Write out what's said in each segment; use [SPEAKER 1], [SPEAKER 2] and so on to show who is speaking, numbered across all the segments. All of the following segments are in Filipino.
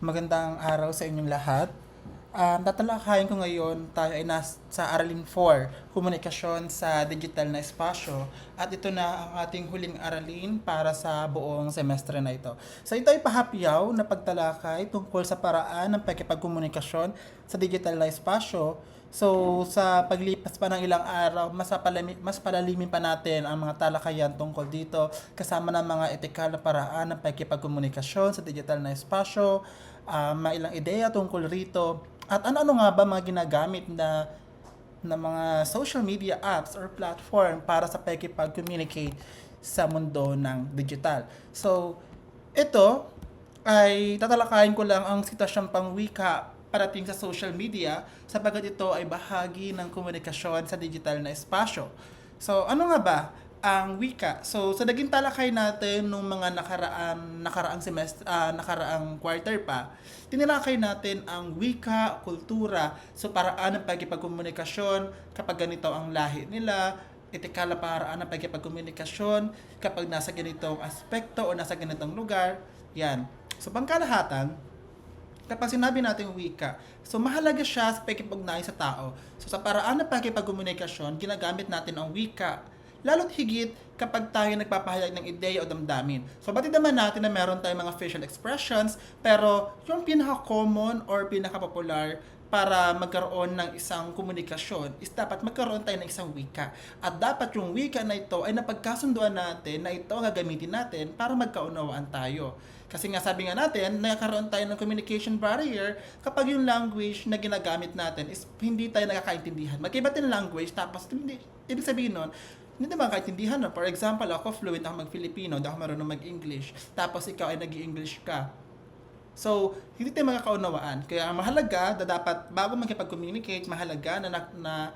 [SPEAKER 1] Magandang araw sa inyong lahat. Tatalakayin ko ngayon, tayo ay sa Aralin 4, Komunikasyon sa Digital na Espasyo. At ito na ang ating huling aralin para sa buong semestre na ito. So ito ay pahapyaw na pagtalakay tungkol sa paraan ng pakikipagkomunikasyon sa digital na espasyo. So sa paglipas pa ng ilang araw, mas palalimin pa natin ang mga talakayan tungkol dito kasama ng mga etikal na paraan ng pakikipagkomunikasyon sa digital na espasyo, may ilang ideya tungkol rito, at ano-ano nga ba mga ginagamit na mga social media apps or platform para sa pakikipag-communicate sa mundo ng digital. So, ito ay tatalakayin ko lang ang sitwasyong pangwika parating sa social media sapagkat ito ay bahagi ng komunikasyon sa digital na espasyo. So, ano nga ba ang wika? So, sa naging talakay natin nung mga nakaraang semester, nakaraang quarter pa, tinalakay natin ang wika, kultura, so paraan ng pagkipagkomunikasyon kapag ganito ang lahi nila, etikal na paraan ng pagkipagkomunikasyon kapag nasa ganitong aspekto o nasa ganitong lugar, yan. So, pangkalahatan, kapag sinabi natin wika, so mahalaga siya sa pakikipag-ugnayan sa tao. So sa paraan ng pakikipagkomunikasyon, ginagamit natin ang wika. Lalo't higit kapag tayo nagpapahayag ng ideya o damdamin. So batid naman natin na meron tayong mga facial expressions, pero yung pinaka-common or pinaka-popular para magkaroon ng isang komunikasyon is dapat magkaroon tayo ng isang wika. At dapat yung wika na ito ay napagkasunduan natin na ito ang gagamitin natin para magkaunawaan tayo. Kasi nga sabi nga natin, nagkakaroon tayo ng communication barrier kapag yung language na ginagamit natin is hindi tayo nakakaintindihan. Magkaiba din language, tapos hindi, ibig sabihin nun, hindi naman kaintindihan. No? For example, ako fluent ako mag-Filipino, hindi ako marunong mag-English. Tapos ikaw ay nag-English ka. So, hindi tayo magkakaunawaan. Kaya ang mahalaga, dapat bago magkipag-communicate, mahalaga na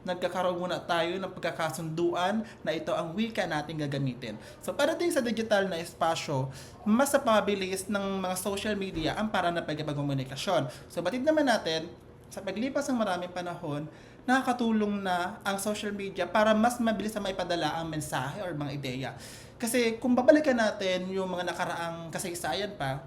[SPEAKER 1] nagkakaroon muna tayo ng pagkakasunduan na ito ang wika natin gagamitin. So, parating sa digital na espasyo, mas napabilis ng mga social media ang para na pagkipagkomunikasyon. So, batid naman natin, sa paglipas ng maraming panahon, nakakatulong na ang social media para mas mabilis na maipadala ang mensahe or mga ideya. Kasi kung babalikan natin yung mga nakaraang kasaysayan pa,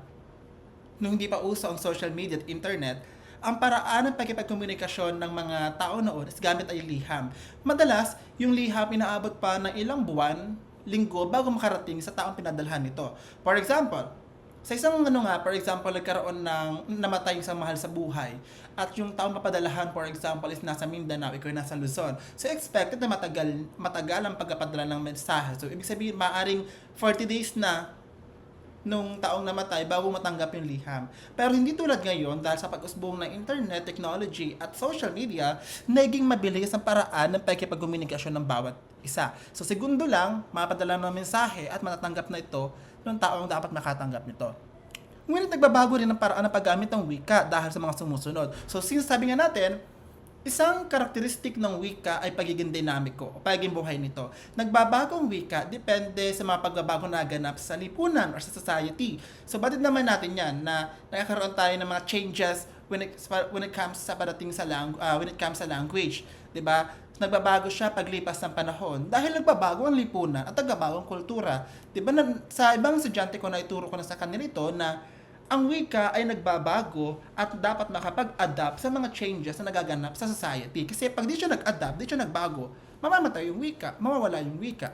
[SPEAKER 1] nung hindi pa uso ang social media at internet, ang paraan ng pagkipagkomunikasyon ng mga tao noon is gamit ay liham. Madalas, yung liham inaabot pa ng ilang buwan, linggo bago makarating sa taong pinadalhan nito. For example, sa isang for example, nagkaroon ng namatay sa mahal sa buhay at yung taong mapadalahan, for example, is nasa Mindanao, ikaw nasa Luzon. So, expected na matagal ang pagpapadala ng mensahe. So, ibig sabihin, maaring 40 days na nung taong namatay bago matanggap yung liham. Pero hindi tulad ngayon dahil sa pag-usbong ng internet, technology at social media, naging mabilis ang paraan ng pagkipagkomunikasyon ng bawat isa. So segundo lang, mapadala ng mensahe at matatanggap na ito ng taong dapat makatanggap nito. Ngunit nagbabago rin ang paraan ng paggamit ng wika dahil sa mga sumusunod. So since sabi nga natin, isang karakteristik ng wika ay pagiging dinamiko o pagiging buhay nito. Nagbabagong wika depende sa mga pagbabagong naganap sa lipunan or sa society. So batid naman natin yan na nagkakaroon tayo ng mga changes when it comes sa language, 'di ba? Nagbabago siya paglipas ng panahon dahil nagbabago ang lipunan at nagbabago ang kultura. 'Di ba sa ibang estudyante ko na ituro ko na sa kanila ito na ang wika ay nagbabago at dapat makapag-adapt sa mga changes na nagaganap sa society. Kasi pag di siya nag-adapt, di siya nagbago, mamamatay yung wika, mawawala yung wika.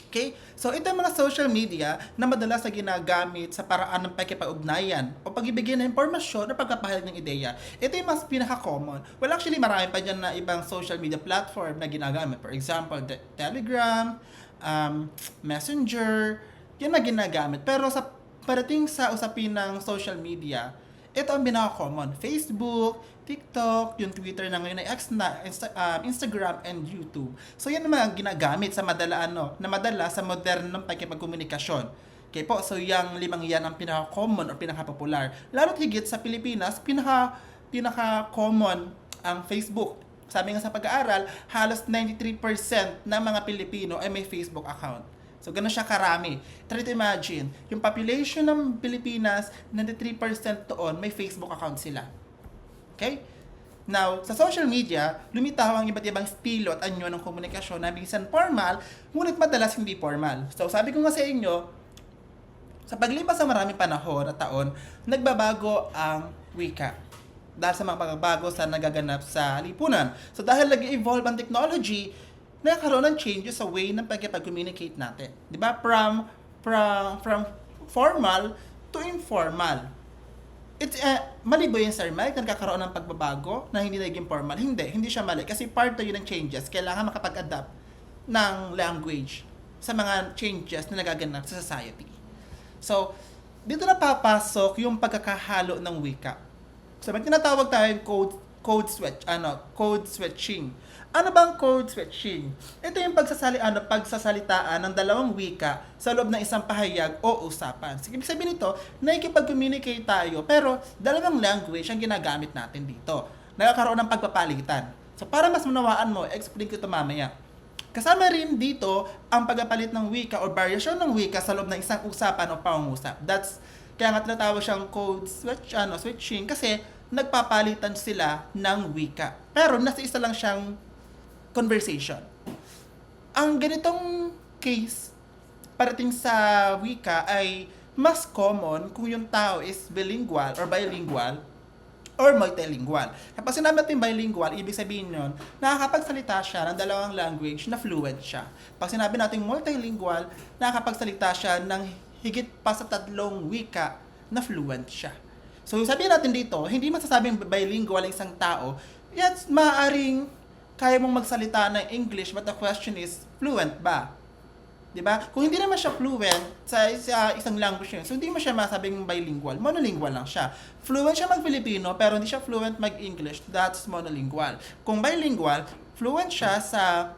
[SPEAKER 1] Okay? So, ito yung mga social media na madalas na ginagamit sa paraan ng pakikipag-ugnayan o pagbibigay ng impormasyon o pagpapahayag ng ideya. Ito yung mas pinaka-common. Well, actually, marami pa dyan na ibang social media platform na ginagamit. For example, Telegram, Messenger, yan na ginagamit. Pero sa parating sa usapin ng social media, ito ang pinaka-common. Facebook, TikTok, yung Twitter na ngayon ay X na, Instagram, and YouTube. So yan naman ang ginagamit sa madala sa modernong pakikipagkomunikasyon. Okay po, so yung limang yan ang pinaka-common o pinaka-popular. Lalo't higit sa Pilipinas, pinaka-common ang Facebook. Sabi nga sa pag-aaral, halos 93% ng mga Pilipino ay may Facebook account. So, ganun siya karami. Try to imagine, yung population ng Pilipinas, 93% doon, may Facebook account sila. Okay? Now, sa social media, lumitaw ang iba't ibang estilo at anyo ng komunikasyon na minsan formal, ngunit madalas hindi formal. So, sabi ko nga sa inyo, Sa paglipas ng maraming panahon at taon, nagbabago ang wika dahil sa mga pagbabago sa nagaganap sa lipunan. So dahil nag-evolve ang technology, nagkaroon ng changes sa way ng pagkipag-communicate natin. Di ba? From formal to informal. It's mali ba yun, Sir Mike, na nagkakaroon ng pagbabago na hindi naging formal? Hindi siya mali. Kasi part to yun ng changes. Kailangan makapag-adapt ng language sa mga changes na nagaganap sa society. So, dito na papasok yung pagkakahalo ng wika. So, may tinatawag tayong code switching. Ano bang code switching? Ito yung pagsasalitaan ng dalawang wika sa loob ng isang pahayag o usapan. Sige, ibig sabihin nito, nakikipag-communicate tayo, pero dalawang language ang ginagamit natin dito. Nagkakaroon ng pagpapalitan. So, para mas manawaan mo, explain ko ito mamaya. Kasama rin dito ang pagpapalit ng wika o variation ng wika sa loob ng isang usapan o pangungusap. Kaya nga tinatawag siyang switching kasi nagpapalitan sila ng wika. Pero nasa isa lang siyang conversation. Ang ganitong case parating sa wika ay mas common kung yung tao is bilingual or bilingual or multilingual. Kapag sinabi natin bilingual, ibig sabihin nun, nakakapagsalita siya ng dalawang language na fluent siya. Pag sinabi natin multilingual, nakakapagsalita siya ng higit pa sa 3 wika na fluent siya. So, sabihin natin dito, hindi masasabing bilingual ang isang tao, yet maaaring kaya mong magsalita ng English, but the question is, fluent ba? Diba? Kung hindi naman siya fluent sa isang language yun, so hindi mo siya masabing bilingual, monolingual lang siya. Fluent siya mag-Filipino, pero hindi siya fluent mag-English, that's monolingual. Kung bilingual, fluent siya sa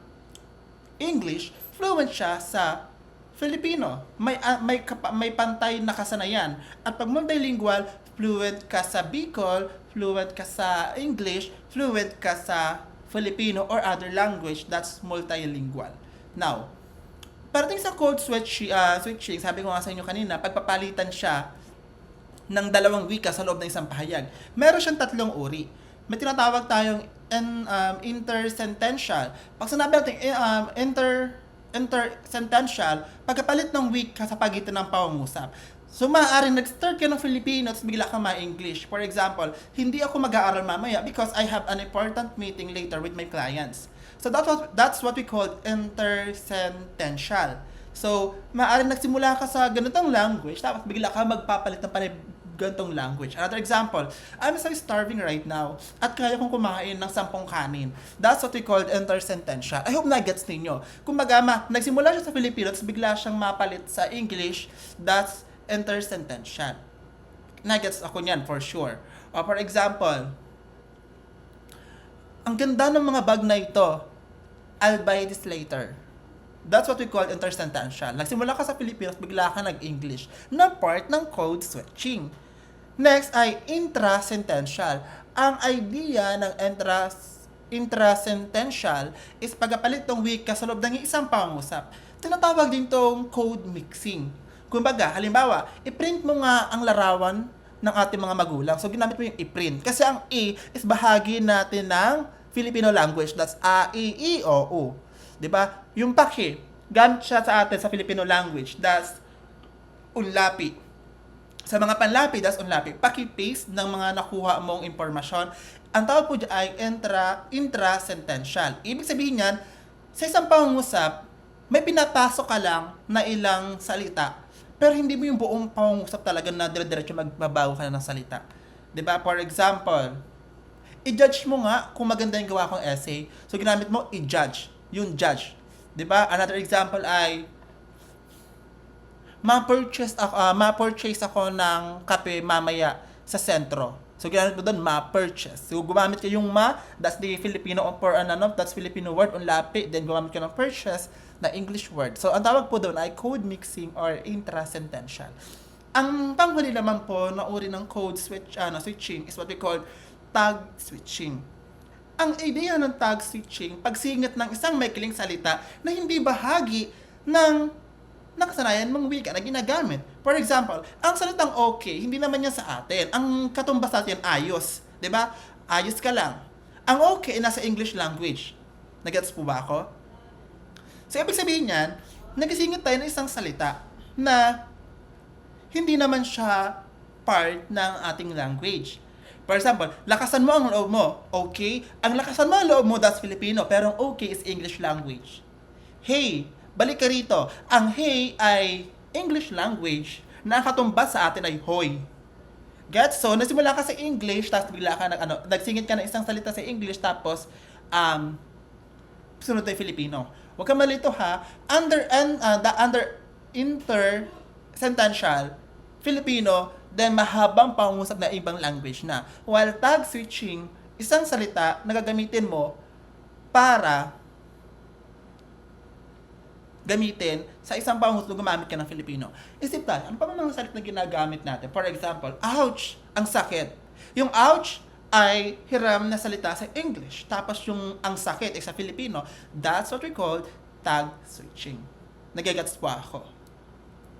[SPEAKER 1] English, fluent siya sa Filipino. May pantay na kasanayan. At pag bilingual, fluent ka sa Bicol, fluent ka sa English, fluent ka sa Filipino or other language, that's multilingual. Now, parating sa code switching, sabi ko nga sa inyo kanina, pagpapalitan siya ng dalawang wika sa loob ng isang pahayag. Meron siyang 3 uri. May tinatawag tayong intersentential. Pag sinabi natin intersentential, pagkapalit ng wika sa pagitan ng pangungusap. So, maaaring nag-start ka ng Filipino at bigla ka ma-English. For example, hindi ako mag-aaral mamaya because I have an important meeting later with my clients. So, that's what we call intersentential. So, maaaring nagsimula ka sa ganitong language, tapos bigla ka magpapalit ng ganitong language. Another example, I'm so starving right now at kaya kong kumain ng 10 kanin. That's what we call intersentential. I hope na-gets ninyo. Kung nagsimula siya sa Filipino at bigla siyang mapalit sa English, that's intersentential. Na-gets ako niyan for sure. O for example, ang ganda ng mga bag na ito, I'll buy this later. That's what we call intersentential. Nagsimula ka sa Pilipinas, bigla ka nag-English na part ng code switching. Next ay intrasentential. Ang idea ng intrasentential is pagpapalit ng wika sa loob ng isang pangusap. Tinatawag din tong code mixing. Kumbaga, halimbawa, i-print mo nga ang larawan ng ating mga magulang. So, ginamit mo yung i-print. Kasi ang I is bahagi natin ng Filipino language. That's A, I, I, O, U. Diba? Yung paki, gamit siya sa atin sa Filipino language. That's unlapi. Sa mga panlapi, that's unlapi. Paki-paste ng mga nakuha mong impormasyon. Ang tawag po dyan ay intrasentential. Ibig sabihin yan, sa isang pangungusap, may pinapasok ka lang na ilang salita. Pero hindi mo yung buong pangungusap talaga na dire-diretso magbabago ka na ng salita. 'Di ba? For example, i-judge mo nga kung maganda yung gawa kong essay. So, ginamit mo, i-judge. Yung judge. 'Di ba? Another example ay, ma-purchase ako ng kape mamaya sa sentro. So, ginamit mo doon, ma-purchase. So, gumamit ka yung that's the Filipino that's Filipino word, unlapi. Then, gumamit ka ng purchase na English word. So, ang tawag po doon ay code mixing or intrasentential. Ang panghuli naman po na uri ng code switching is what we call tag switching. Ang idea ng tag switching, pagsingit ng isang maikling salita na hindi bahagi ng nakasanayan mong wika na ginagamit. For example, ang salitang okay, hindi naman yan sa atin. Ang katumbas natin, ayos. 'Di ba? Ayos ka lang. Ang okay, nasa English language. Nagets po ba ako? So, ibig sabihin yan, nagisingit tayo ng isang salita na hindi naman siya part ng ating language. For example, lakasan mo ang loob mo, okay? Ang lakasan mo ang loob mo, that's Filipino, pero ang okay is English language. Hey, balik ka rito. Ang hey ay English language na ang katumbas sa atin ay hoy. Gets? So, nasimula ka sa English, tapos bigla ka nagsingit ka ng isang salita sa English, tapos, sunod tayo Filipino. Huwag ka malito ha. Under intersentential, Filipino, then mahabang pangungusap na ibang language na. While tag switching, isang salita na gagamitin mo para gamitin sa isang pangungusap gumamit ka ng Filipino. Isip tayo, ano pa mga salita na ginagamit natin? For example, ouch, ang sakit. Yung ouch ay hiram na salita sa English. Tapos yung ang sakit ay sa Filipino. That's what we call tag switching. Nagigets po ako.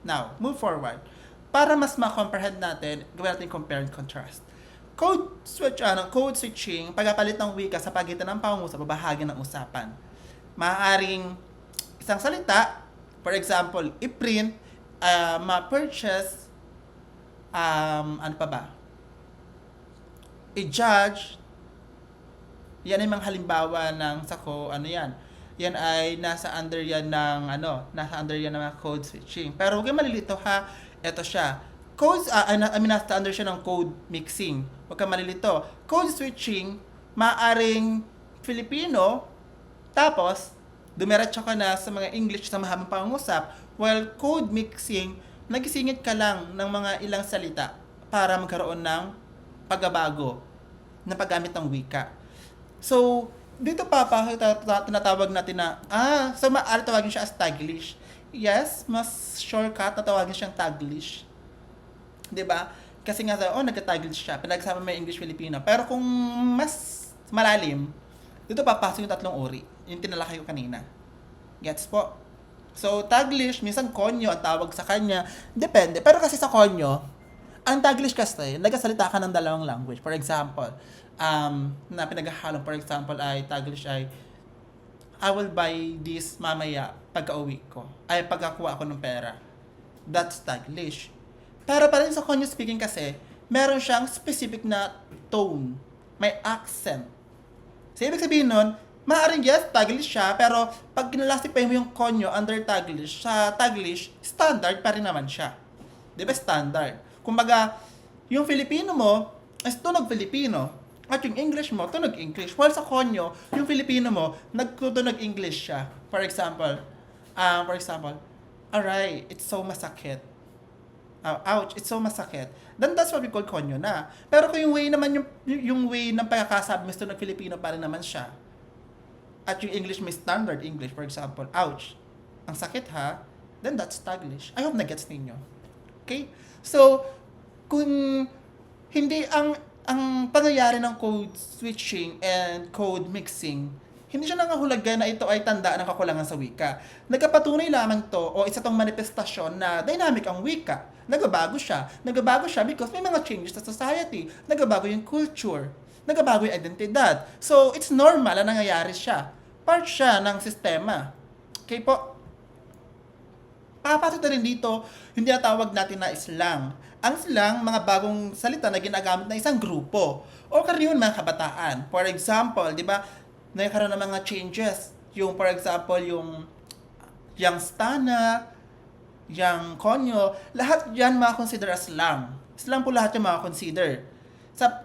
[SPEAKER 1] Now, move forward. Para mas ma-comprehend natin, gawin natin compare and contrast. Code switching, pagpapalit ng wika sa pagitan ng pangungusap o bahagi ng usapan. Maaaring isang salita, for example, i-print, ma-purchase, ano pa ba? I-judge, yan ay mga halimbawa ng sako, ano yan? Yan ay nasa under yan ng mga code switching. Pero huwag kang malilito ha, eto siya. Nasa under siya ng code mixing. Huwag kang malilito. Code switching, maaring Filipino, tapos, dumiretso ka na sa mga English sa mahabang pangungusap, while code mixing, nagisingit ka lang ng mga ilang salita para magkaroon ng pagbabago na paggamit ng wika. So, dito tinatawag natin na, so maaari tawagin siya as Taglish. Yes, mas shortcut na tawagin siyang Taglish. 'Di ba? Kasi nga, nagka-Taglish siya, pinagsama may English-Filipino. Pero kung mas malalim, dito papasok yung tatlong uri. Yung tinalakay ko kanina. Gets po? So, Taglish, minsan konyo ang tawag sa kanya. Depende. Pero kasi sa konyo, ang Taglish kasi, nagkasalita ka ng dalawang language. For example, na pinaghahalong, for example, ay Taglish ay, I will buy this mamaya pagka-uwi ko. Ay, pagkakuha ko ng pera. That's Taglish. Pero pa rin sa konyo speaking kasi, meron siyang specific na tone. May accent. So, ibig sabihin nun, maaaring yes, Taglish siya, pero pag kinalasipay mo yung konyo under Taglish, sa Taglish, standard pa rin naman siya. Di ba standard? Kumbaga, yung Filipino mo is tunog Filipino, at yung English mo, tunog English. While sa konyo, yung Filipino mo, nagtutunog English siya. For example, aray, it's so masakit. Ouch, it's so masakit. Then that's what we call konyo na. Pero kung yung way naman, yung way ng pagkakasabi mo tunog Filipino pa rin naman siya, at yung English may standard English, for example, ouch, ang sakit ha, then that's Taglish. I hope na-gets ninyo. Okay? So, kung hindi ang pangyayari ng code switching and code mixing, hindi siya nangahulugan na ito ay tanda ng kakulangan sa wika. Nagkapatunay lamang to o isa tong manifestasyon na dynamic ang wika. Nagbabago siya. Nagbabago siya because may mga changes sa society. Nagbabago yung culture. Nagbabago yung identidad. So, it's normal na nangyayari siya. Part siya ng sistema. Okay po? Papasok na rin dito, hindi natawag natin na slang. Ang slang, mga bagong salita na ginagamit ng isang grupo. O karaniwan mga kabataan. For example, di ba, nagkaroon ng mga changes. Yung, for example, yung stana, yung konyo, lahat yan mga-consider as slang. Slang po lahat yung mga-consider.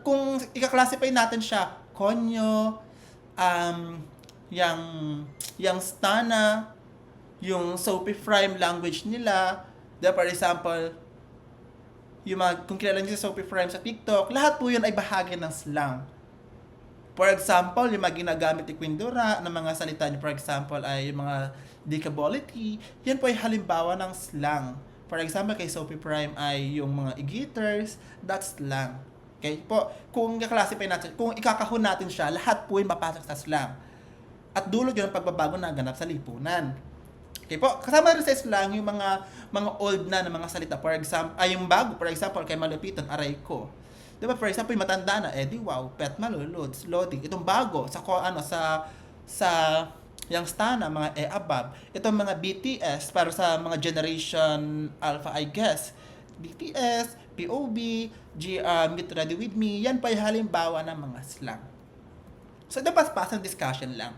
[SPEAKER 1] Kung ika-classify natin siya, konyo, yung stana, yung Soapy Frame language nila, for example, kung kilala niyo si Soapy Frame sa TikTok, lahat po yun ay bahagi ng slang. For example, yung mga ginagamit ni Quindura ng mga salita niyo, for example, ay yung mga decability, yan po ay halimbawa ng slang. For example, kay Soapy Prime ay yung mga e-gaiters, that's slang. Okay po, kung i-classify natin, kung ikakahon natin siya, lahat po ay mapasok sa slang. At dulot yun ang pagbabago na ganap sa lipunan. Okay po, kasama rin sa slang yung mga old na mga salita. For example, yung bago, for example, kay Malupiton, aray ko. Diba, for example, yung matanda na, di wow, pet malulod, loading. Itong bago, sa yung stana, mga above. Itong mga BTS, para sa mga generation alpha, I guess. BTS, POV, Get Ready With Me, yan po ay halimbawa ng mga slang. So, napaspasan discussion lang.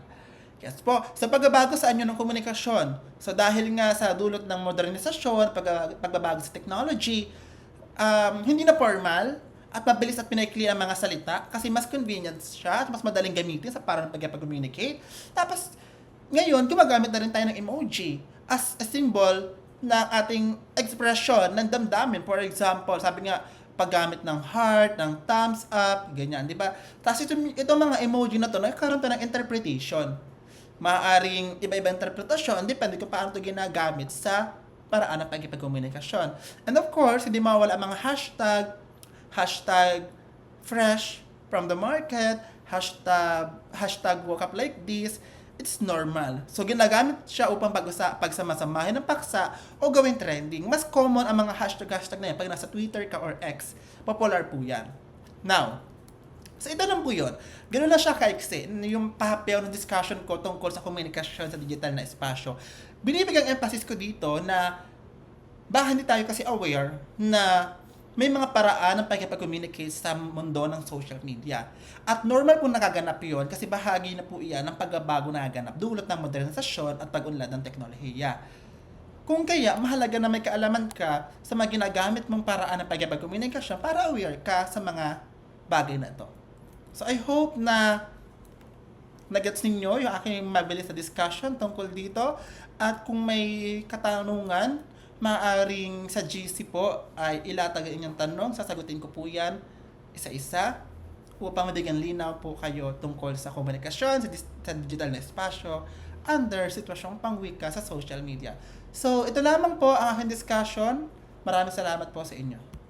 [SPEAKER 1] Yes po. Sa pagbabago sa anyo ng komunikasyon, so dahil nga sa dulot ng modernisasyon, pagbabago sa technology, hindi na formal at mabilis at pinaikli ang mga salita kasi mas convenient siya at mas madaling gamitin sa parang pag-communicate. Tapos, ngayon, gumagamit na rin tayo ng emoji as a symbol ng ating expression ng damdamin. For example, sabi nga, paggamit ng heart, ng thumbs up, ganyan, di ba? Tapos itong mga emoji na to, nagkaroon to ng interpretation. Maaring iba-iba interpretasyon, depende kung paano ito ginagamit sa paraan ng pagkipagkomunikasyon. And of course, hindi mawala ang mga hashtag fresh from the market, hashtag woke up like this. It's normal. So, ginagamit siya upang pagsamasamahin ng paksa o gawing trending. Mas common ang mga hashtag na yan pag nasa Twitter ka or X. Popular po yan. Now, so ito lang po yun. Ganun lang siya kaiksi. Yung pahapaw ng discussion ko tungkol sa komunikasyon sa digital na espasyo. Binibigang emphasis ko dito na baka hindi tayo kasi aware na may mga paraan ng pagkipag-communicate sa mundo ng social media. At normal po nakaganap yun kasi bahagi na po iyan ng pagbabago na naganap dulot ng modernisasyon at pag-unlad ng teknolohiya. Kung kaya, mahalaga na may kaalaman ka sa mga ginagamit mong paraan ng pagkipag-communication para aware ka sa mga bagay na ito. So I hope na nagets ninyo yung aking mabilis na discussion tungkol dito. At kung may katanungan, maaring sa GC po ay ilatag ang inyong tanong. Sasagutin ko po yan isa-isa upang mabigyan linaw po kayo tungkol sa komunikasyon, sa digital na espasyo, under sitwasyong pangwika sa social media. So, ito lamang po ang aking discussion. Maraming salamat po sa inyo.